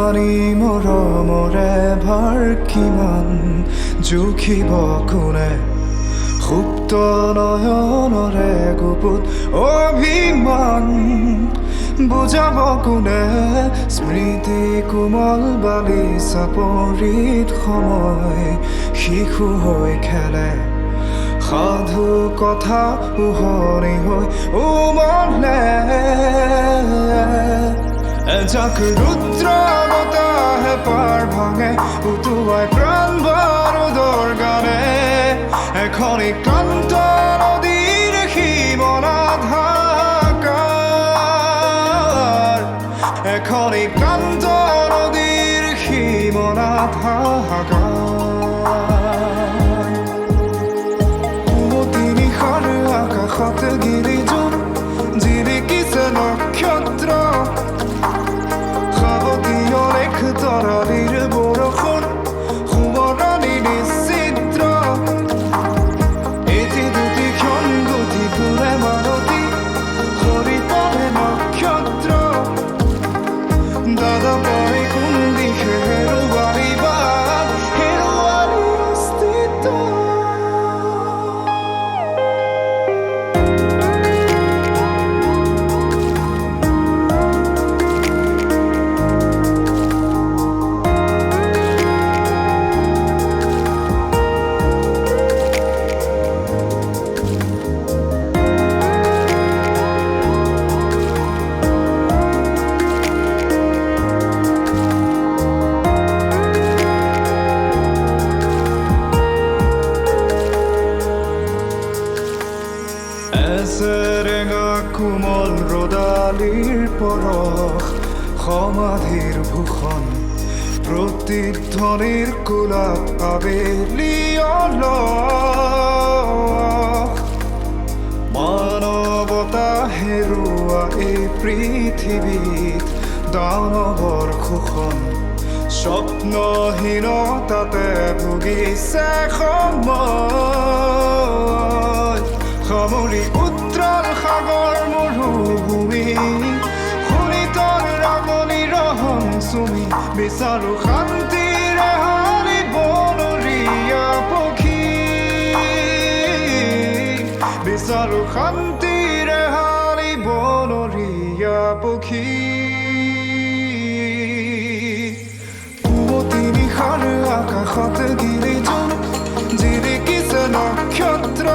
জানি মৰমৰে ভাৰ কিমান জুখিব কোনে সুপ্ত নয়নৰে গুপুত অভিমান বুজাব কোনে স্মৃতি কোমল বালিচা পৰিত সময় শিশু হৈ খেলে সাধু কথা উহনি হৈ উমলে এজাক ৰুদ্ৰ বতাহে পাৰ ভাঙে উটুৱাই প্ৰাণ বাৰুদৰ গানে এখনি ক্লান্ত নদীৰ সীমনাত হাহাকাৰ এখনি ক্লান্ত নদীৰ সীমনাত হাহাকাৰ পুৱতি নিশাৰ আকাশত গিৰিজোৰ জিৰিকিছে নক্ষত্ৰ তৰালিৰ বৰষুণ সোঁৱৰণি নিশ্চিদ্ৰ এটি দুটি ক্ষণ গতি ফুৰে মানতী সৰি পৰে নক্ষত্ৰ দাদা পাই কোন দিশে হেৰুৱালি বাট হেৰুৱালি অস্তিত্ব এছেৰেঙা কোমল ৰদালিৰ পৰশ সমাধিৰ ভূষণ প্ৰতিধ্বনিৰ কোলাপ আবেলি অলস মানৱতা হেৰুৱা এই পৃথিৱীত দানৱৰ শোষণ স্বপ্নহীনতাতে ভুগিছে সময় সামৰি উত্ৰাল সাগৰ মৰুভূমি শুনিতৰ ৰাগনি ৰহং চুমি বিচাৰো শান্তিৰে হাৰিব নৰিয়া পক্ষী বিচাৰো শান্তিৰে হাৰিব নৰিয়া পক্ষী পুৱতি নিশাৰ আকাশত গিৰিজোৰ জিৰিকিছে নক্ষত্ৰ